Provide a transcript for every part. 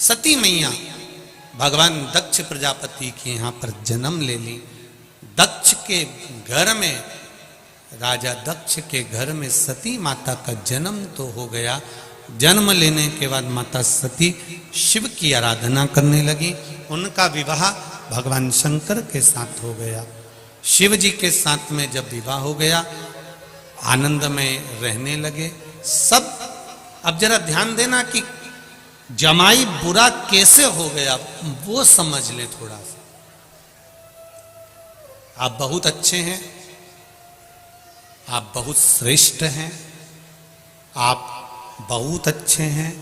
सती मैया भगवान दक्ष प्रजापति के यहाँ पर जन्म ले ली। दक्ष के घर में, राजा दक्ष के घर में सती माता का जन्म तो हो गया। जन्म लेने के बाद माता सती शिव की आराधना करने लगी। उनका विवाह भगवान शंकर के साथ हो गया। शिव जी के साथ में जब विवाह हो गया, आनंद में रहने लगे सब। अब जरा ध्यान देना कि जमाई बुरा कैसे हो गया वो समझ ले थोड़ा सा। आप बहुत अच्छे हैं, आप बहुत श्रेष्ठ हैं, आप बहुत अच्छे हैं,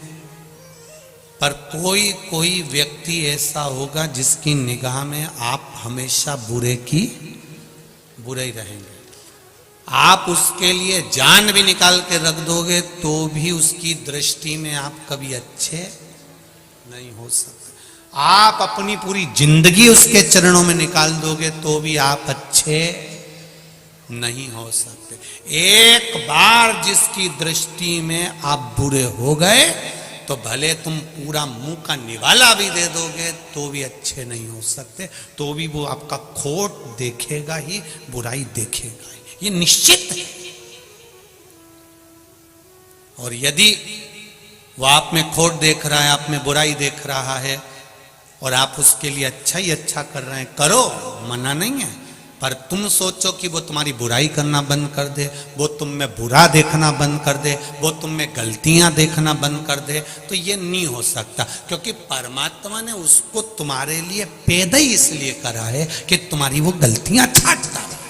पर कोई कोई व्यक्ति ऐसा होगा जिसकी निगाह में आप हमेशा बुरे ही रहेंगे। आप उसके लिए जान भी निकाल के रख दोगे तो भी उसकी दृष्टि में आप कभी अच्छे नहीं हो सकते। आप अपनी पूरी जिंदगी उसके चरणों में निकाल दोगे तो भी आप अच्छे नहीं हो सकते। एक बार जिसकी दृष्टि में आप बुरे हो गए तो भले तुम पूरा मुंह का निवाला भी दे दोगे तो भी अच्छे नहीं हो सकते। तो भी वो आपका खोट देखेगा ही, बुराई देखेगा ही, ये निश्चित है। और यदि वो आप में खोट देख रहा है, आप में बुराई देख रहा है और आप उसके लिए अच्छा ही अच्छा कर रहे हैं, करो, मना नहीं है। पर तुम सोचो कि वो तुम्हारी बुराई करना बंद कर दे, वो तुम में बुरा देखना बंद कर दे, वो तुम में गलतियां देखना बंद कर दे, तो ये नहीं हो सकता। क्योंकि परमात्मा ने उसको तुम्हारे लिए पैदा ही इसलिए करा है कि तुम्हारी वो गलतियां छांटता है।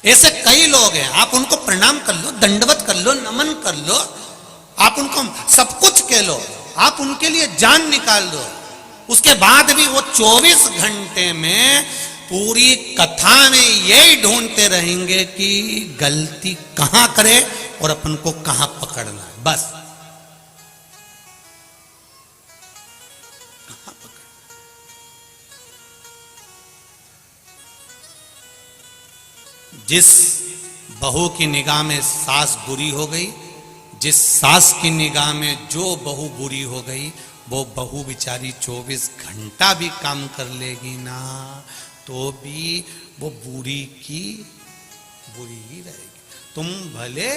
ऐसे कई लोग हैं, आप उनको प्रणाम कर लो, दंडवत कर लो, नमन कर लो, आप उनको सब कुछ कह लो, आप उनके लिए जान निकाल दो, उसके बाद भी वो 24 घंटे में पूरी कथा में यही ढूंढते रहेंगे कि गलती कहां करे और अपन को कहां पकड़ना है। बस कहां पकड़ना। जिस बहू की निगाह में सास बुरी हो गई, जिस सास की निगाह में जो बहू बुरी हो गई, वो बहू बिचारी 24 घंटा भी काम कर लेगी ना तो भी वो बुरी की बुरी ही रहेगी। तुम भले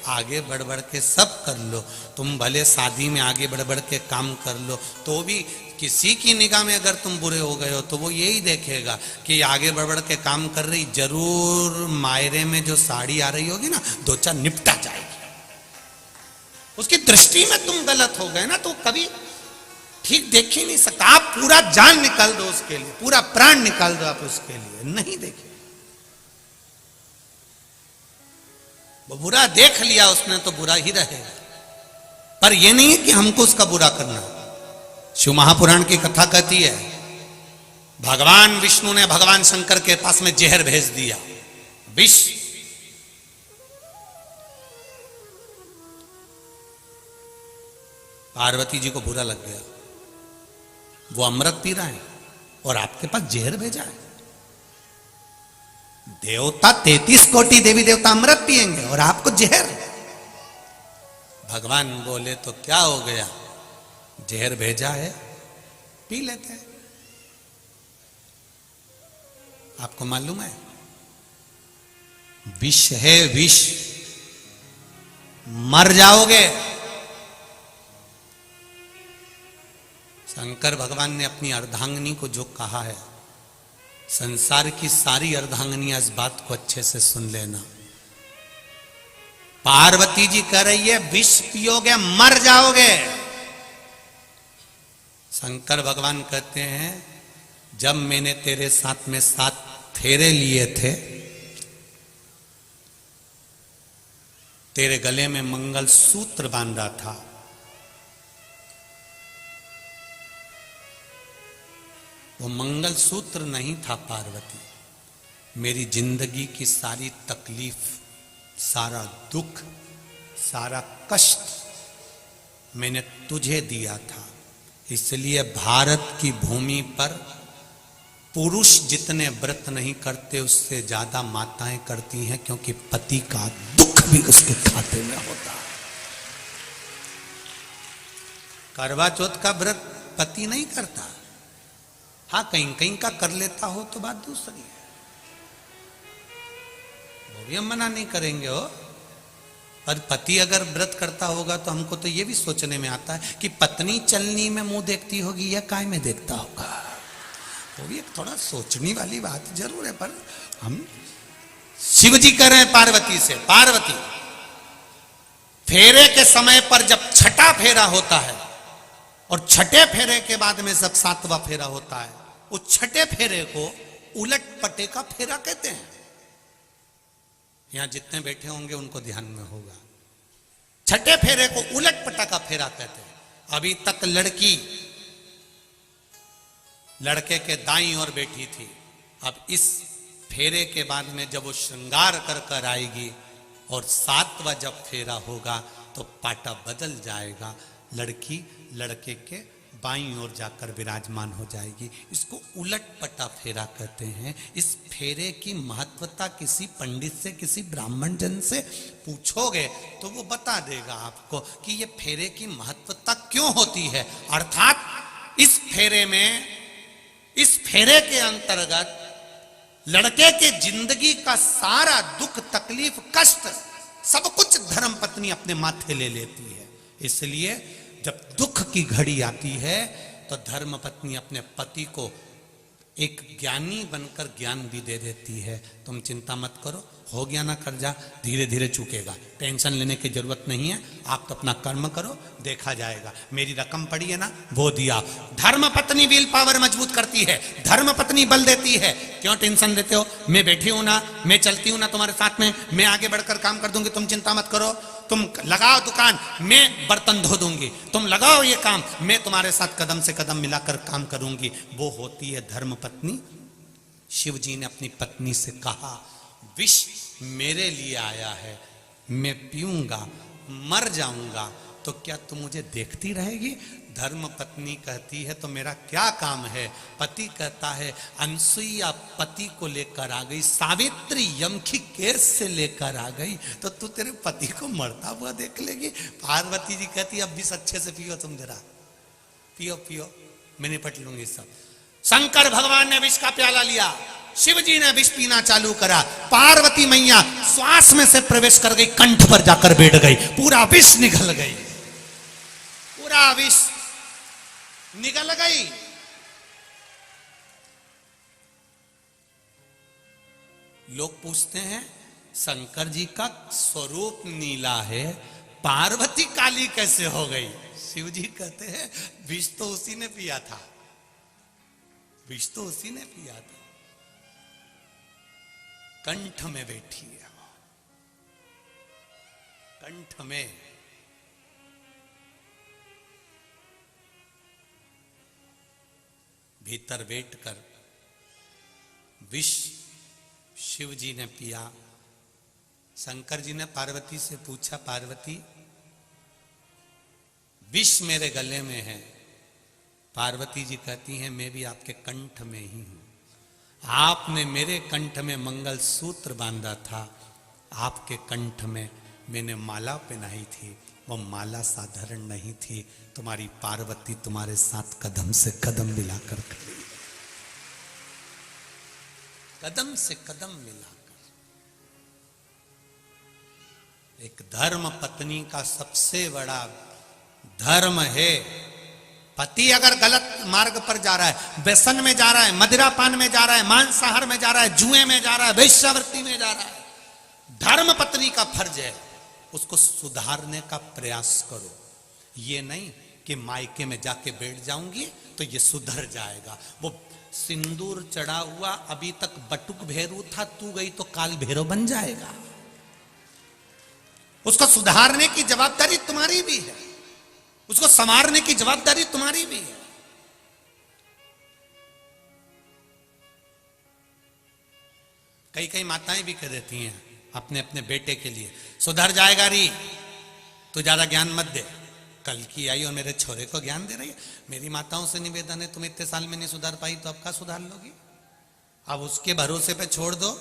आगे बढ़ बढ़ के सब कर लो, तुम भले शादी में आगे बढ़ बढ़ के काम कर लो, तो भी किसी की निगाह में अगर तुम बुरे हो गए हो तो वो यही देखेगा कि आगे बढ़ बढ़ के काम कर रही, जरूर मायरे में जो साड़ी आ रही होगी ना, 2-4 निपटा जाएगी। उसकी दृष्टि में तुम गलत हो गए ना तो कभी ठीक देख ही नहीं सकता। आप पूरा जान निकाल दो उसके लिए, पूरा प्राण निकाल दो आप उसके लिए, नहीं देखे। वो बुरा देख लिया उसने तो बुरा ही रहेगा। पर यह नहीं है कि हमको उसका बुरा करना। शिव महापुराण की कथा कहती है, भगवान विष्णु ने भगवान शंकर के पास में जहर भेज दिया, विष। पार्वती जी को बुरा लग गया, वो अमृत पी रहा है और आपके पास जहर भेजा है। देवता 33 कोटि देवी देवता अमृत पिएंगे और आपको जहर। भगवान बोले तो क्या हो गया, जहर भेजा है, पी लेते हैं। आपको मालूम है विष है, विष, मर जाओगे। शंकर भगवान ने अपनी अर्धांगिनी को जो कहा है, संसार की सारी अर्धांगिनियां इस बात को अच्छे से सुन लेना। पार्वती जी कह रही है विष पियोगे मर जाओगे। शंकर भगवान कहते हैं जब मैंने तेरे साथ में 7 फेरे लिए थे, तेरे गले में मंगल सूत्र बांधा था, वो मंगल सूत्र नहीं था पार्वती, मेरी जिंदगी की सारी तकलीफ, सारा दुख, सारा कष्ट मैंने तुझे दिया था। इसलिए भारत की भूमि पर पुरुष जितने व्रत नहीं करते उससे ज्यादा माताएं करती हैं, क्योंकि पति का दुख भी उसके खाते में होता है। करवा चौथ का व्रत पति नहीं करता। हाँ, कहीं कहीं का कर लेता हो तो बात दूसरी है, वो भी हम मना नहीं करेंगे हो। पर पति अगर व्रत करता होगा तो हमको तो ये भी सोचने में आता है कि पत्नी चलनी में मुंह देखती होगी या काय में देखता होगा। वो भी एक थोड़ा सोचने वाली बात जरूर है। पर हम शिव जी कह रहे हैं पार्वती से, पार्वती फेरे के समय पर जब छठा फेरा होता है और छठे फेरे के बाद में जब सातवां फेरा होता है, उस छठे फेरे को उलट पटे का फेरा कहते हैं। यहां जितने बैठे होंगे उनको ध्यान में होगा, छठे फेरे को उलट पटा का फेरा कहते हैं। अभी तक लड़की लड़के के दाईं ओर बैठी थी, अब इस फेरे के बाद में जब वो श्रृंगार कर कर आएगी और सातवां जब फेरा होगा तो पाटा बदल जाएगा, लड़की लड़के के बाईं ओर जाकर विराजमान हो जाएगी। इसको उलट पटा फेरा कहते हैं। इस फेरे की महत्वता किसी पंडित से, किसी ब्राह्मण जन से पूछोगे तो वो बता देगा आपको कि ये फेरे की महत्वता क्यों होती है। अर्थात इस फेरे में, इस फेरे के अंतर्गत लड़के के जिंदगी का सारा दुख, तकलीफ, कष्ट सब कुछ धर्म पत्नी अपने माथे ले लेती है। इसलिए जब दुख की घड़ी आती है तो धर्म पत्नी अपने पति को एक ज्ञानी बनकर ज्ञान भी दे देती है। तुम चिंता मत करो, हो गया ना कर्जा, धीरे धीरे चुकेगा, टेंशन लेने की जरूरत नहीं है, आप तो अपना कर्म करो, देखा जाएगा। मेरी रकम पड़ी है ना, वो दिया। धर्म पत्नी विल पावर मजबूत करती है, धर्म पत्नी बल देती है। क्यों टेंशन लेते हो, मैं बैठी हूं ना, मैं चलती हूं ना तुम्हारे साथ में, मैं आगे बढ़कर काम कर दूंगी, तुम चिंता मत करो। तुम लगाओ दुकान, मैं बर्तन धो दूंगी, तुम लगाओ ये काम, मैं तुम्हारे साथ कदम से कदम मिलाकर काम करूंगी। वो होती है धर्म पत्नी। शिव जी ने अपनी पत्नी से कहा, विष मेरे लिए आया है, मैं पीऊंगा, मर जाऊंगा, तो क्या तुम मुझे देखती रहेगी? धर्म पत्नी कहती है तो मेरा क्या काम है? पति कहता है अनसुईया पति को लेकर आ गई, सावित्री यम की केस से लेकर आ गई, तो तू तेरे पति को मरता हुआ देख लेगी? पार्वती जी कहती अब भी अच्छे से पियो, तुम जरा पियो पियो, मैं निपट लूंगी सब। शंकर भगवान ने विष का प्याला लिया, शिव जी ने विष पीना चालू करा, पार्वती मैया श्वास में से प्रवेश कर गई, कंठ पर जाकर बैठ गई, पूरा विष निकल गई, पूरा विष निकल गई। लोग पूछते हैं शंकर जी का स्वरूप नीला है, पार्वती काली कैसे हो गई? शिव जी कहते हैं विष तो उसी ने पिया था, विष तो उसी ने पिया था, कंठ में बैठी है, कंठ में। भीतर बैठकर विष शिव जी ने पिया। शंकर जी ने पार्वती से पूछा, पार्वती विष मेरे गले में है। पार्वती जी कहती हैं मैं भी आपके कंठ में ही हूं, आपने मेरे कंठ में मंगल सूत्र बांधा था, आपके कंठ में मैंने माला पहनाई थी, वो माला साधारण नहीं थी, तुम्हारी पार्वती तुम्हारे साथ कदम से कदम मिलाकर खड़ी, कदम से कदम मिलाकर। एक धर्म पत्नी का सबसे बड़ा धर्म है, पति अगर गलत मार्ग पर जा रहा है, व्यसन में जा रहा है, मदिरा पान में जा रहा है, मांसाहार में जा रहा है, जुए में जा रहा है, वेश्यावृत्ति में जा रहा है, धर्म पत्नी का फर्ज है उसको सुधारने का प्रयास करो। ये नहीं कि मायके में जाके बैठ जाऊंगी तो ये सुधर जाएगा। वो सिंदूर चढ़ा हुआ अभी तक बटुक भैरू था, तू गई तो काल भैरव बन जाएगा। उसको सुधारने की जवाबदारी तुम्हारी भी है, उसको संवारने की जवाबदारी तुम्हारी भी है। कई कई माताएं भी कह देती हैं अपने अपने बेटे के लिए, सुधर जाएगा री, तू ज्यादा ज्ञान मत दे। कल की आई और मेरे छोरे को ज्ञान दे रही है। मेरी माताओं से निवेदन है, तुम इतने साल में नहीं सुधार पाई तो अब क्या सुधार लोगी? अब उसके भरोसे पे छोड़ दो,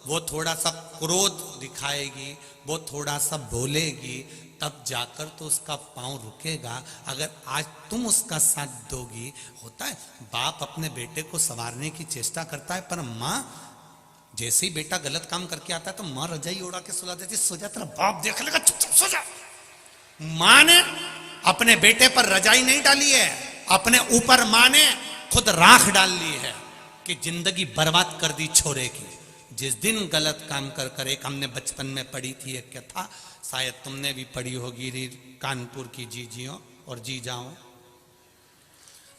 वो थोड़ा सा क्रोध दिखाएगी, वो थोड़ा सा बोलेगी, तब जाकर तो उसका पांव रुकेगा। अगर आज तुम उसका साथ दोगी, होता है बाप अपने बेटे को संवारने की चेष्टा करता है, पर माँ जैसे ही बेटा गलत काम करके आता है तो माँ रजाई उड़ा के सुला देती, सो जा तेरा बाप देख लेगा, चुपचाप सो जा। माँ ने अपने बेटे पर रजाई नहीं डाली है, अपने ऊपर माँ ने खुद राख डाल ली है कि जिंदगी बर्बाद कर दी छोरे की। जिस दिन गलत काम कर कर, एक हमने बचपन में पढ़ी थी एक कथा, शायद तुमने भी पढ़ी होगी, कानपुर की जीजियों और जीजाओं,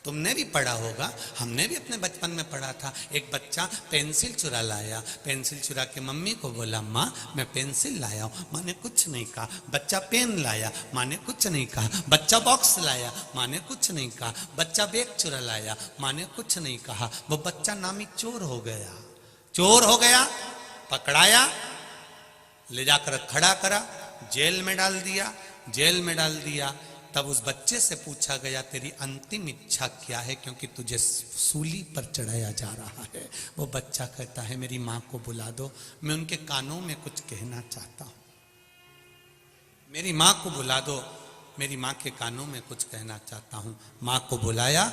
तुमने भी पढ़ा होगा, हमने भी अपने बचपन में पढ़ा था। एक बच्चा पेंसिल चुरा लाया, पेंसिल चुरा के मम्मी को बोला, माँ मैं पेंसिल लाया हूँ। माँ ने कुछ नहीं कहा। बच्चा पेन लाया, माँ ने कुछ नहीं कहा। बच्चा बॉक्स लाया, माँ ने कुछ नहीं कहा। बच्चा बैग चुरा लाया, माँ ने कुछ नहीं कहा। वो बच्चा नामी चोर हो गया। चोर हो गया, पकड़ाया, ले जाकर खड़ा करा, जेल में डाल दिया। जेल में डाल दिया, तब उस बच्चे से पूछा गया तेरी अंतिम इच्छा क्या है, क्योंकि तुझे सूली पर चढ़ाया जा रहा है। वो बच्चा कहता है मेरी माँ को बुला दो, मैं उनके कानों में कुछ कहना चाहता हूँ। मेरी माँ को बुला दो, मेरी माँ के कानों में कुछ कहना चाहता हूँ। माँ को बुलाया,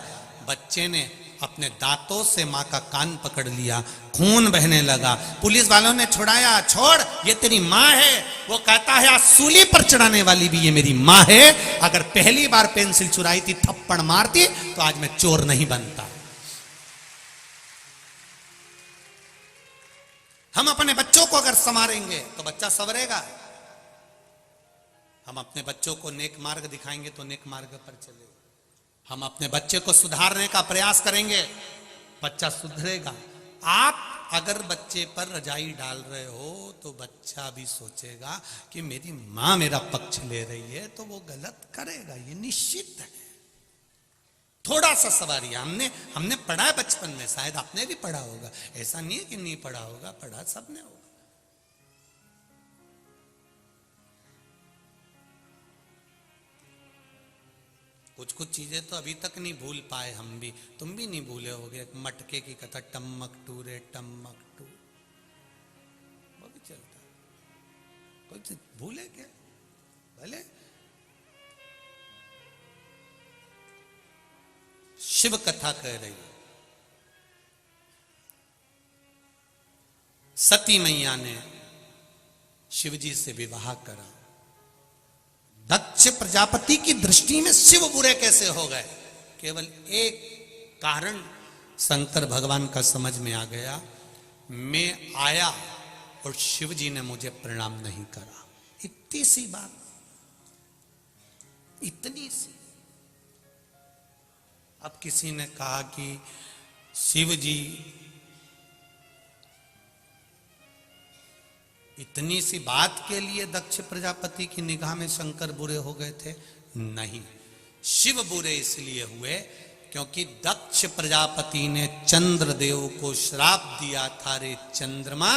बच्चे ने अपने दांतों से माँ का कान पकड़ लिया, खून बहने लगा। पुलिस वालों ने छुड़ाया, छोड़ ये तेरी माँ है। वो कहता है आज सूली पर चढ़ाने वाली भी ये मेरी माँ है। अगर पहली बार पेंसिल चुराई थी, थप्पड़ मारती, तो आज मैं चोर नहीं बनता। हम अपने बच्चों को अगर संवारेंगे तो बच्चा संवरेगा। हम अपने बच्चों को नेक मार्ग दिखाएंगे तो नेक मार्ग पर चलेगा। हम अपने बच्चे को सुधारने का प्रयास करेंगे, बच्चा सुधरेगा। आप अगर बच्चे पर रजाई डाल रहे हो तो बच्चा भी सोचेगा कि मेरी माँ मेरा पक्ष ले रही है, तो वो गलत करेगा, ये निश्चित है। थोड़ा सा सवारी हमने पढ़ा है बचपन में, शायद आपने भी पढ़ा होगा। ऐसा नहीं है कि नहीं पढ़ा होगा, पढ़ा सबने होगा। कुछ कुछ चीजें तो अभी तक नहीं भूल पाए हम भी, तुम भी नहीं भूले होगे। मटके की कथा, टम्मक टू रे टम्मक टू, वो भी चलता है। कुछ भूले क्या? भले शिव कथा कह रही है, सती मैया ने शिवजी से विवाह करा। दक्ष प्रजापति की दृष्टि में शिव बुरे कैसे हो गए? केवल एक कारण शंकर भगवान का समझ में आ गया, मैं आया और शिव जी ने मुझे प्रणाम नहीं करा। इतनी सी बात, इतनी सी। अब किसी ने कहा कि शिव जी इतनी सी बात के लिए दक्ष प्रजापति की निगाह में शंकर बुरे हो गए थे? नहीं, शिव बुरे इसलिए हुए क्योंकि दक्ष प्रजापति ने चंद्रदेव को श्राप दिया था, रे चंद्रमा,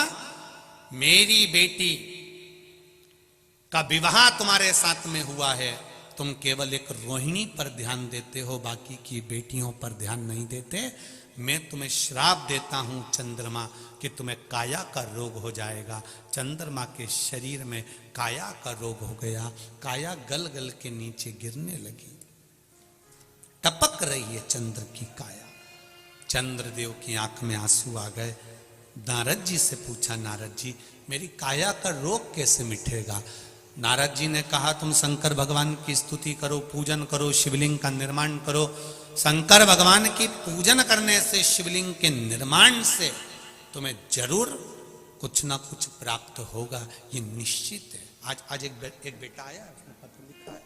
मेरी बेटी का विवाह तुम्हारे साथ में हुआ है, तुम केवल एक रोहिणी पर ध्यान देते हो, बाकी की बेटियों पर ध्यान नहीं देते। मैं तुम्हें श्राप देता हूं चंद्रमा कि तुम्हें काया का रोग हो जाएगा। चंद्रमा के शरीर में काया का रोग हो गया, काया गल गल के नीचे गिरने लगी, टपक रही है चंद्र की काया। चंद्रदेव की आंख में आंसू आ गए। नारद जी से पूछा, नारद जी मेरी काया का रोग कैसे मिटेगा? नारद जी ने कहा तुम शंकर भगवान की स्तुति करो, पूजन करो, शिवलिंग का निर्माण करो। शंकर भगवान की पूजन करने से, शिवलिंग के निर्माण से तुम्हें जरूर कुछ ना कुछ प्राप्त होगा, ये निश्चित है। आज एक बेटा आया, उसने पत्र लिखा है,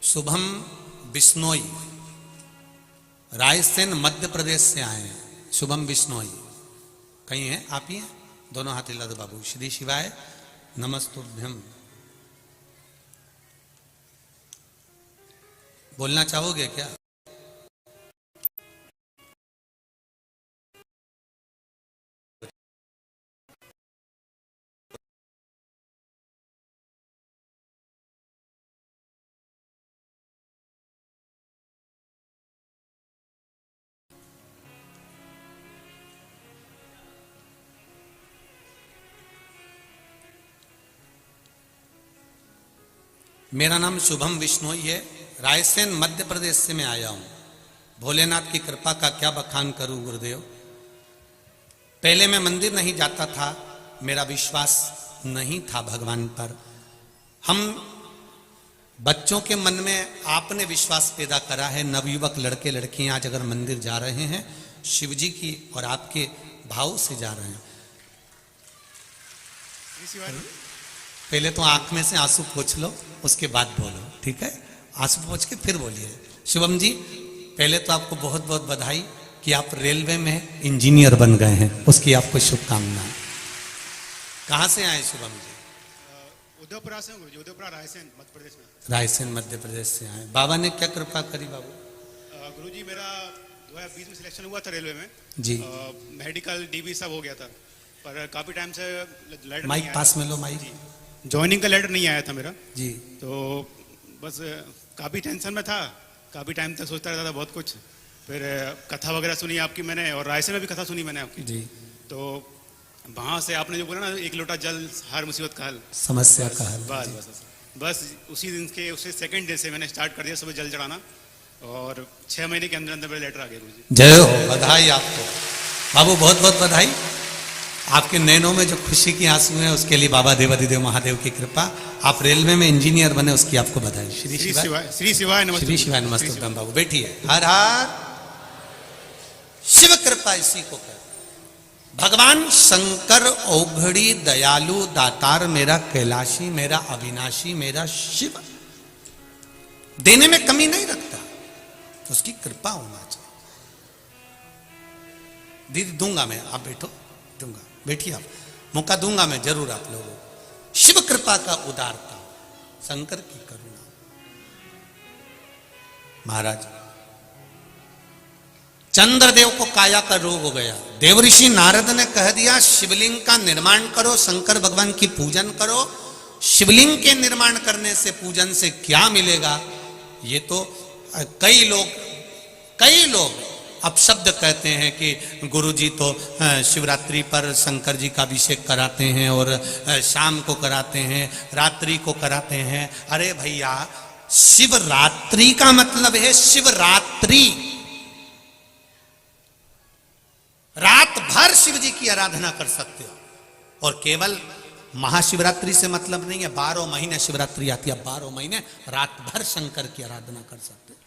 शुभम बिश्नोई, रायसेन मध्य प्रदेश से आए हैं। शुभम बिश्नोई कहीं हैं? आप ही हैं? दोनों हाथ हिला दो बाबू। श्री शिवाय नमस्तुभ्यम। बोलना चाहोगे क्या? मेरा नाम शुभम विश्नोई है। रायसेन मध्य प्रदेश से मैं आया हूं। भोलेनाथ की कृपा का क्या बखान करूं गुरुदेव। पहले मैं मंदिर नहीं जाता था, मेरा विश्वास नहीं था भगवान पर। हम बच्चों के मन में आपने विश्वास पैदा करा है। नवयुवक लड़के लड़कियां आज अगर मंदिर जा रहे हैं, शिव जी की और आपके भाव से जा रहे हैं। पहले तो आंख में से आंसू पोंछ लो, उसके बाद बोलो, ठीक है? आंसू पोंछ के फिर बोलिए। शुभम जी, पहले तो आपको बहुत बहुत बधाई कि आप रेलवे में इंजीनियर बन गए हैं, उसकी आपको शुभकामनाएं। कहां से आए शुभम जी? उदयपुरा से हूँ, उदयपुरा रायसेन मध्य प्रदेश में। रायसेन मध्य प्रदेश से आए। बाबा ने क्या कृपा करी बाबू? गुरुजी मेरा 2020 में सिलेक्शन हुआ था रेलवे में जी। मेडिकल डीबी सब हो गया था, पर काफी टाइम से लेटर माइक पास में लो, माइक। ज्वाइनिंग का लेटर नहीं आया था मेरा जी। तो बस काफी टेंशन में था, काफी टाइम तक सोचता रहता था बहुत कुछ। फिर कथा वगैरह सुनी आपकी मैंने, और रायसेन में भी कथा सुनी मैंने आपकी जी। तो वहां से आपने जो बोला ना, एक लोटा जल हर मुसीबत का हल, समस्या का हल। बस बस बस उसी दिन के उसी सेकंड डे से मैंने स्टार्ट कर दिया सुबह जल चढ़ाना, और 6 महीने के अंदर अंदर मेरा लेटर आ गया गुरुजी। जय हो, बधाई आपको बाबू, बहुत बहुत बधाई। आपके नैनों में जो खुशी की आंसू है उसके लिए बाबा देवाधिदेव महादेव की कृपा। आप रेलवे में इंजीनियर बने, उसकी आपको बधाई। श्री शिवाय, श्री शिवाय नमस्ते। श्री शिवाय नमस्ते। बाबू बैठिए। हर हर शिव कृपा इसी को कहते। भगवान शंकर औघड़ी दयालु दातार, मेरा कैलाशी, मेरा अविनाशी, मेरा शिव देने में कमी नहीं रखता, उसकी कृपा होना चाहिए। दीदी दूंगा मैं, आप बैठो, दूंगा, बैठिए आप, मौका दूंगा मैं जरूर आप लोगों को। शिव कृपा का उदारता, शंकर की करुणा। महाराज चंद्रदेव को काया का रोग हो गया। देवऋषि नारद ने कह दिया शिवलिंग का निर्माण करो, शंकर भगवान की पूजन करो। शिवलिंग के निर्माण करने से, पूजन से क्या मिलेगा? ये तो कई लोग अपशब्द कहते हैं कि गुरुजी तो शिवरात्रि पर शंकर जी का अभिषेक कराते हैं और शाम को कराते हैं, रात्रि को कराते हैं। अरे भैया, शिवरात्रि का मतलब है शिवरात्रि, रात भर शिव जी की आराधना कर सकते हो। और केवल महाशिवरात्रि से मतलब नहीं है, 12 महीने शिवरात्रि आती है, 12 महीने रात भर शंकर की आराधना कर सकते हो।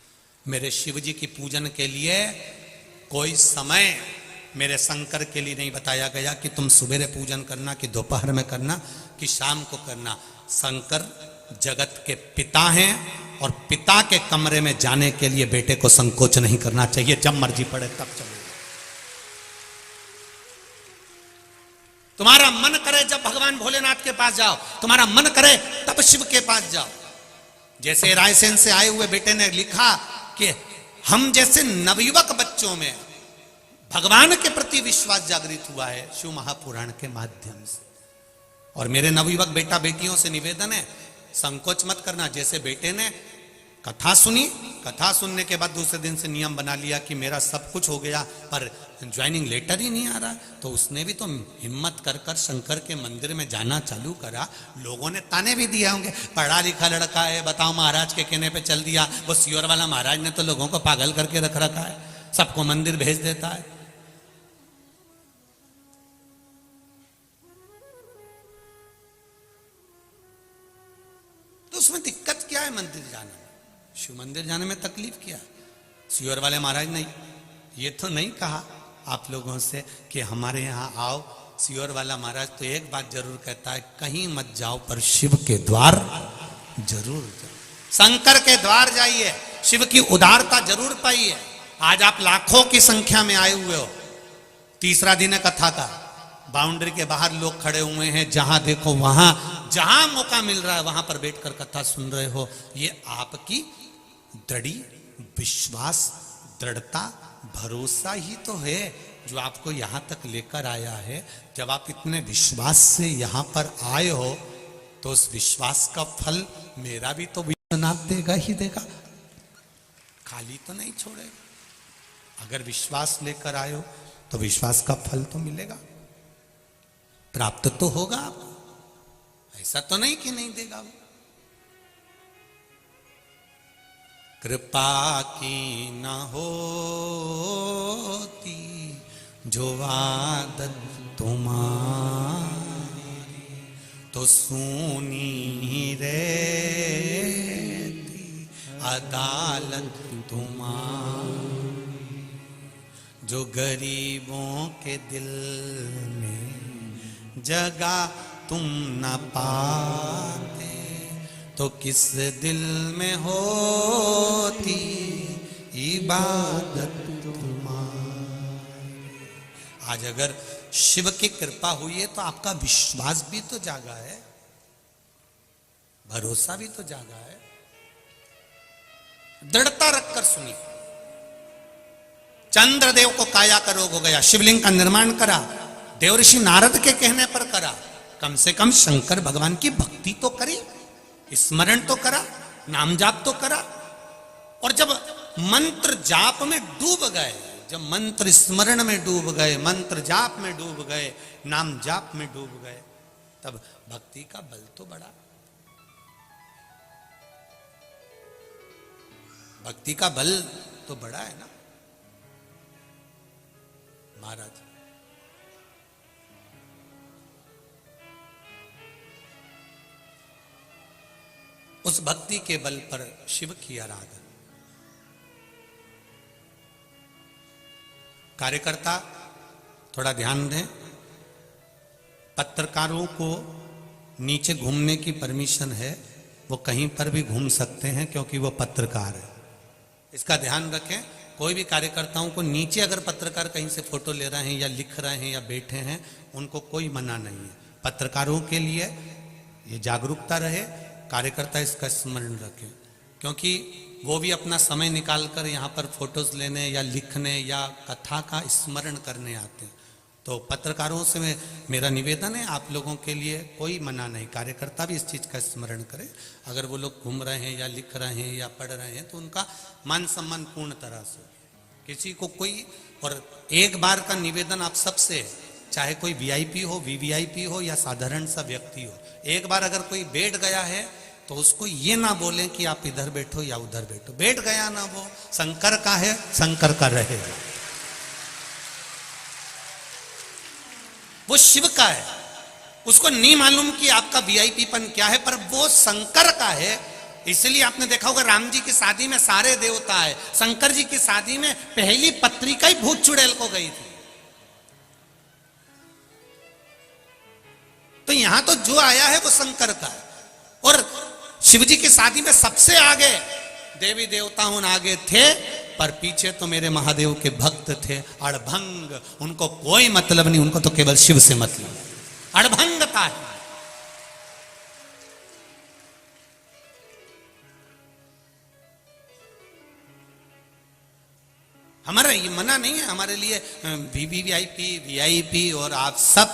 मेरे शिव जी की पूजन के लिए कोई समय मेरे शंकर के लिए नहीं बताया गया कि तुम सुबह पूजन करना, कि दोपहर में करना, कि शाम को करना। शंकर जगत के पिता हैं, और पिता के कमरे में जाने के लिए बेटे को संकोच नहीं करना चाहिए। जब मर्जी पड़े तब चले। तुम्हारा मन करे जब भगवान भोलेनाथ के पास जाओ, तुम्हारा मन करे तब शिव के पास जाओ। जैसे रायसेन से आए हुए बेटे ने लिखा कि हम जैसे नवयुवक बच्चों में भगवान के प्रति विश्वास जागृत हुआ है शिव महापुराण के माध्यम से। और मेरे नवयुवक बेटा बेटियों से निवेदन है, संकोच मत करना। जैसे बेटे ने कथा सुनी, कथा सुनने के बाद दूसरे दिन से नियम बना लिया कि मेरा सब कुछ हो गया पर ज्वाइनिंग लेटर ही नहीं आ रहा, तो उसने भी तो हिम्मत कर कर शंकर के मंदिर में जाना चालू करा। लोगों ने ताने भी दिए होंगे, पढ़ा लिखा लड़का है, बताओ महाराज के कहने पे चल दिया। वो सियोर वाला महाराज ने तो लोगों को पागल करके रख रखा है, सबको मंदिर भेज देता है। तो उसमें दिक्कत क्या है मंदिर जाने में? शिव मंदिर जाने में तकलीफ क्या? सियोर वाले महाराज ने ये तो नहीं कहा आप लोगों से कि हमारे यहाँ आओ। सियोर वाला महाराज तो एक बात जरूर कहता है, कहीं मत जाओ पर शिव के द्वार जरूर जाओ, शंकर के द्वार जाइए, शिव की उदारता जरूर पाइए। आज आप लाखों की संख्या में आए हुए हो, तीसरा दिन है कथा का, बाउंड्री के बाहर लोग खड़े हुए हैं, जहां देखो वहां, जहां मौका मिल रहा है वहां पर बैठकर कथा सुन रहे हो। ये आपकी दृढ़ विश्वास, दृढ़ता, भरोसा ही तो है जो आपको यहां तक लेकर आया है। जब आप इतने विश्वास से यहां पर आए हो तो उस विश्वास का फल मेरा भी तो विश्वनाथ देगा ही देगा, खाली तो नहीं छोड़ेगा। अगर विश्वास लेकर आए हो तो विश्वास का फल तो मिलेगा, प्राप्त तो होगा आपको, ऐसा तो नहीं कि नहीं देगा वो। कृपा की न होती जो आदत तुम्हारी तो सूनी रहती अदालत तुम्हारी। जो गरीबों के दिल में जगह तुम न पाते तो किस दिल में होती इबादत तुम्हारी। आज अगर शिव की कृपा हुई है तो आपका विश्वास भी तो जागा है, भरोसा भी तो जागा है। दृढ़ता रखकर सुनिए। चंद्रदेव को काया का रोग हो गया, शिवलिंग का निर्माण करा, देवऋषि नारद के कहने पर करा। कम से कम शंकर भगवान की भक्ति तो करी, स्मरण तो करा, नाम जाप तो करा। और जब मंत्र जाप में डूब गए, जब मंत्र स्मरण में डूब गए, मंत्र जाप में डूब गए, नाम जाप में डूब गए, तब भक्ति का बल तो बढ़ा। भक्ति का बल तो बड़ा है ना महाराज। उस भक्ति के बल पर शिव की आराधना। कार्यकर्ता थोड़ा ध्यान दें, पत्रकारों को नीचे घूमने की परमिशन है, वो कहीं पर भी घूम सकते हैं क्योंकि वो पत्रकार है। इसका ध्यान रखें। कोई भी कार्यकर्ताओं को नीचे अगर पत्रकार कहीं से फोटो ले रहे हैं या लिख रहे हैं या बैठे हैं, उनको कोई मना नहीं है। पत्रकारों के लिए ये जागरूकता रहे, कार्यकर्ता इसका स्मरण रखें, क्योंकि वो भी अपना समय निकालकर यहाँ पर फोटोज लेने या लिखने या कथा का स्मरण करने आते हैं। तो पत्रकारों से मेरा निवेदन है, आप लोगों के लिए कोई मना नहीं, कार्यकर्ता भी इस चीज़ का स्मरण करें। अगर वो लोग घूम रहे हैं या लिख रहे हैं या पढ़ रहे हैं तो उनका मान सम्मान पूर्ण तरह से, किसी को कोई। और एक बार का निवेदन आप सबसे है, चाहे कोई वीआईपी हो, वीवीआईपी हो या साधारण सा व्यक्ति हो, एक बार अगर कोई बैठ गया है तो उसको ये ना बोलें कि आप इधर बैठो या उधर बैठो। बैठ गया ना, वो शंकर का है, शंकर का रहेगा। वो शिव का है, उसको नहीं मालूम कि आपका वीआईपीपन क्या है, पर वो शंकर का है। इसलिए आपने देखा होगा राम जी की शादी में सारे देवता है, शंकर जी की शादी में पहली पत्रिका ही भूत चुड़ैल को गई थी। तो यहां तो जो आया है वो शंकर का है। और शिव जी की शादी में सबसे आगे देवी देवताओं आगे थे, पर पीछे तो मेरे महादेव के भक्त थे अड़भंग। उनको कोई मतलब नहीं, उनको तो केवल शिव से मतलब, अड़भंगता है। हमारा ये मना नहीं है, हमारे लिए वीवीआईपी वीआईपी और आप सब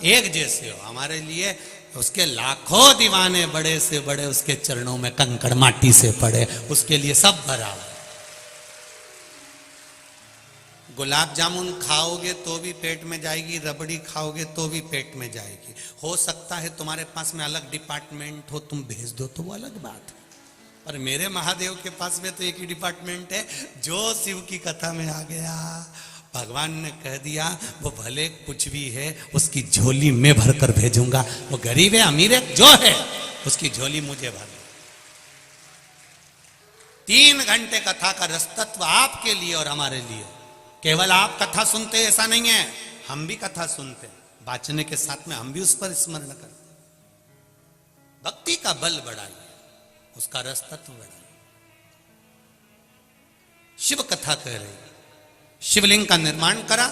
एक जैसे हो। हमारे लिए उसके लाखों दीवाने बड़े से बड़े उसके चरणों में कंकड़ माटी से पड़े, उसके लिए सब बराबर। गुलाब जामुन खाओगे तो भी पेट में जाएगी, रबड़ी खाओगे तो भी पेट में जाएगी। हो सकता है तुम्हारे पास में अलग डिपार्टमेंट हो, तुम भेज दो तो वो अलग बात है, पर मेरे महादेव के पास में तो एक ही डिपार्टमेंट है। जो शिव की कथा में आ गया, भगवान ने कह दिया वो भले कुछ भी है उसकी झोली में भरकर भेजूंगा। वो गरीब है अमीर है जो है, उसकी झोली मुझे भर। 3 घंटे कथा का रसतत्व आपके लिए और हमारे लिए। केवल आप कथा सुनते ऐसा नहीं है, हम भी कथा सुनते, वाचने के साथ में हम भी उस पर स्मरण करते। भक्ति का बल बढ़ाइए, उसका रसतत्व बढ़ाइए। शिव कथा कह रही, शिवलिंग का निर्माण करा।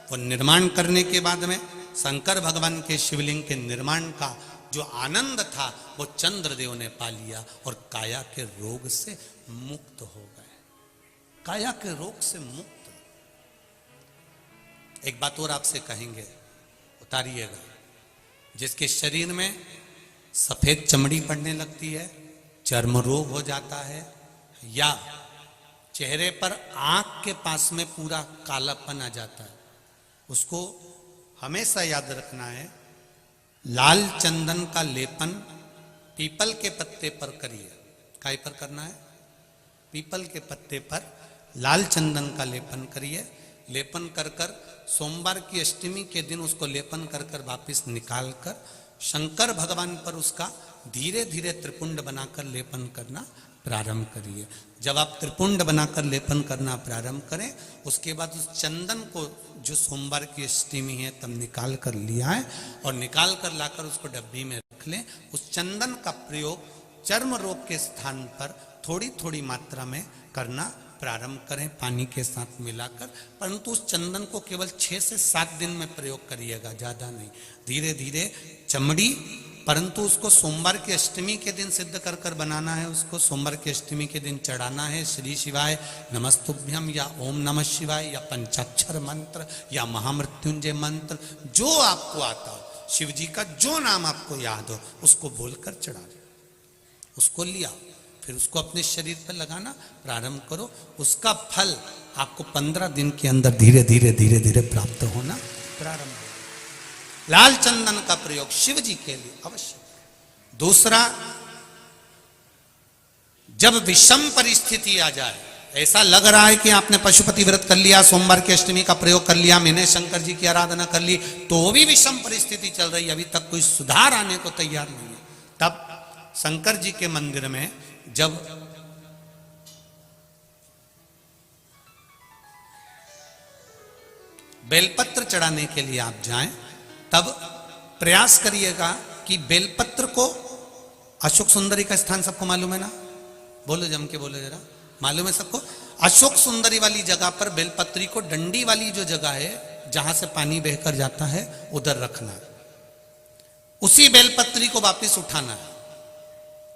वो निर्माण करने के बाद में शंकर भगवान के शिवलिंग के निर्माण का जो आनंद था वो चंद्रदेव ने पा लिया और काया के रोग से मुक्त हो गए। काया के रोग से मुक्त। एक बात और आपसे कहेंगे, उतारिएगा। जिसके शरीर में सफेद चमड़ी पड़ने लगती है, चर्म रोग हो जाता है, या चेहरे पर आंख के पास में पूरा कालापन आ जाता है, उसको हमेशा याद रखना है, लाल चंदन का लेपन पीपल के पत्ते पर करिए। काय पर करना है? पीपल के पत्ते पर लाल चंदन का लेपन करिए। लेपन कर कर सोमवार की अष्टमी के दिन उसको लेपन कर कर वापिस निकाल कर शंकर भगवान पर उसका धीरे धीरे त्रिपुंड बनाकर लेपन करना प्रारंभ करिए। जब आप त्रिपुंड बनाकर लेपन करना प्रारंभ करें, उसके बाद उस चंदन को जो सोमवार की अष्टमी है तब निकाल कर लिया है और निकाल कर लाकर उसको डब्बी में रख लें। उस चंदन का प्रयोग चर्म रोग के स्थान पर थोड़ी थोड़ी मात्रा में करना प्रारंभ करें, पानी के साथ मिलाकर। परंतु उस चंदन को केवल 6 से 7 दिन में प्रयोग करिएगा, ज़्यादा नहीं। धीरे धीरे चमड़ी, परंतु उसको सोमवार की अष्टमी के दिन सिद्ध कर कर बनाना है। उसको सोमवार की अष्टमी के दिन चढ़ाना है श्री शिवाय नमस्तुभ्यम या ओम नमः शिवाय या पंचाक्षर मंत्र या महामृत्युंजय मंत्र, जो आपको आता हो, शिव जी का जो नाम आपको याद हो उसको बोलकर चढ़ा दो। उसको लिया, फिर उसको अपने शरीर पर लगाना प्रारंभ करो। उसका फल आपको 15 दिन के अंदर धीरे धीरे धीरे धीरे प्राप्त होना प्रारंभ हो। लाल चंदन का प्रयोग शिव जी के लिए अवश्य। दूसरा, जब विषम परिस्थिति आ जाए, ऐसा लग रहा है कि आपने पशुपति व्रत कर लिया, सोमवार की अष्टमी का प्रयोग कर लिया, मैंने शंकर जी की आराधना कर ली, तो भी विषम परिस्थिति चल रही है, अभी तक कोई सुधार आने को तैयार नहीं है, तब शंकर जी के मंदिर में जब बेलपत्र चढ़ाने के लिए आप जाएं, तब प्रयास करिएगा कि बेलपत्र को, अशोक सुंदरी का स्थान सबको मालूम है ना? बोलो, जम के बोलो जरा, मालूम है सबको? अशोक सुंदरी वाली जगह पर बेलपत्री को डंडी वाली जो जगह है जहां से पानी बहकर जाता है उधर रखना है। उसी बेलपत्री को वापस उठाना है।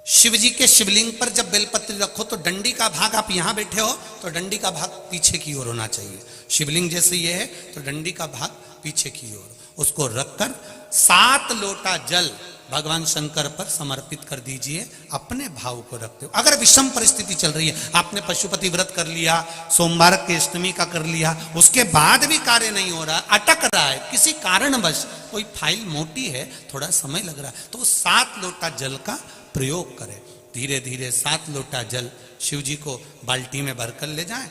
शिव जी के शिवलिंग पर जब बेलपत्री रखो तो डंडी का भाग, आप यहां बैठे हो तो डंडी का भाग पीछे की ओर होना चाहिए। शिवलिंग जैसे ये है तो डंडी का भाग पीछे की ओर, उसको रखकर 7 लोटा जल भगवान शंकर पर समर्पित कर दीजिए, अपने भाव को रखते हो। अगर विषम परिस्थिति चल रही है, आपने पशुपति व्रत कर लिया, सोमवार के अष्टमी का कर लिया, उसके बाद भी कार्य नहीं हो रहा, अटक रहा है किसी कारणवश, कोई फाइल मोटी है, थोड़ा समय लग रहा है, तो 7 लोटा जल का प्रयोग करें। धीरे धीरे 7 लोटा जल शिव जी को बाल्टी में भरकर ले जाएं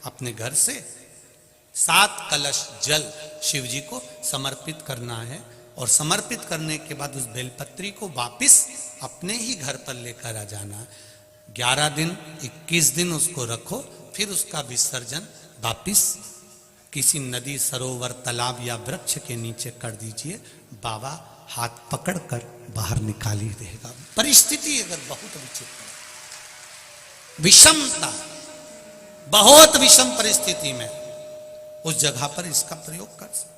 अपने घर से। 7 कलश जल शिव जी को समर्पित करना है और समर्पित करने के बाद उस बेलपत्री को वापिस अपने ही घर पर लेकर आ जाना। 11 दिन 21 दिन उसको रखो, फिर उसका विसर्जन वापिस किसी नदी, सरोवर, तालाब या वृक्ष के नीचे कर दीजिए। बाबा हाथ पकड़कर बाहर निकाल ही देगा। परिस्थिति अगर बहुत विचित्र, विषमता, बहुत विषम परिस्थिति में उस जगह पर इसका प्रयोग कर सकते।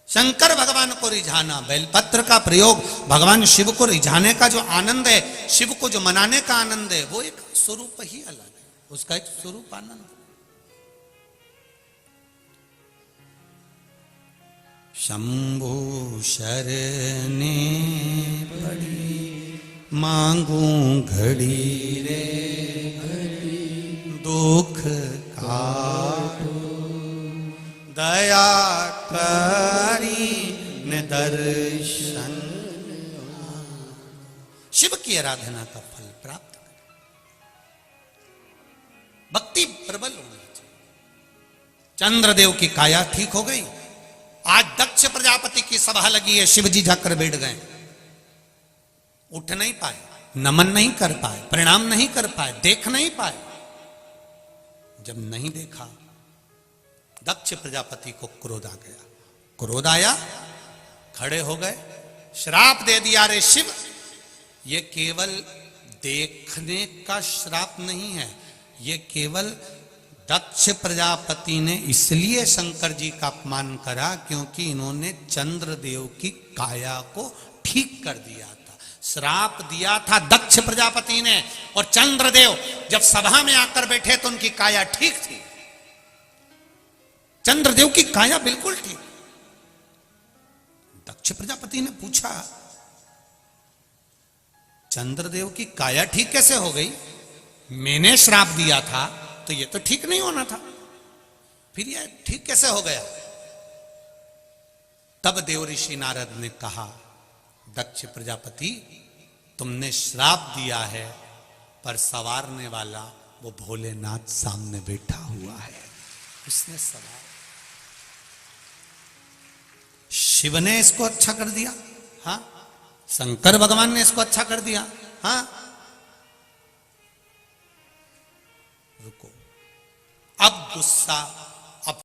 शंकर भगवान को रिझाना, बेलपत्र का प्रयोग भगवान शिव को रिझाने का जो आनंद है, शिव को जो मनाने का आनंद है, वो एक स्वरूप ही अलग है, उसका एक स्वरूप आनंद है। शंभु शरणे पड़ी मांगू घड़ी रे घड़ी, दुख काटो दया करी न दर्शन। शिव की आराधना का फल प्राप्त करें, भक्ति प्रबल होनी चाहिए। चंद्रदेव की काया ठीक हो गई। आज दक्ष प्रजापति की सभा लगी है, शिव जी जाकर बैठ गए, उठ नहीं पाए, नमन नहीं कर पाए, प्रणाम नहीं कर पाए, देख नहीं पाए। जब नहीं देखा, दक्ष प्रजापति को क्रोध आ गया। क्रोध आया, खड़े हो गए, श्राप दे दिया, रे शिव, ये केवल देखने का श्राप नहीं है, ये केवल दक्ष प्रजापति ने इसलिए शंकर जी का अपमान करा क्योंकि इन्होंने चंद्रदेव की काया को ठीक कर दिया था। श्राप दिया था दक्ष प्रजापति ने, और चंद्रदेव जब सभा में आकर बैठे तो उनकी काया ठीक थी। चंद्रदेव की काया बिल्कुल ठीक। दक्ष प्रजापति ने पूछा, चंद्रदेव की काया ठीक कैसे हो गई? मैंने श्राप दिया था तो ये तो ठीक नहीं होना था, फिर ये ठीक कैसे हो गया? तब देव ऋषि नारद ने कहा, दक्ष प्रजापति, तुमने श्राप दिया है पर संवारने वाला वो भोलेनाथ सामने बैठा हुआ है। उसने सवाल, शिव ने इसको अच्छा कर दिया, हाँ, शंकर भगवान ने इसको अच्छा कर दिया, हाँ। रुको, अब गुस्सा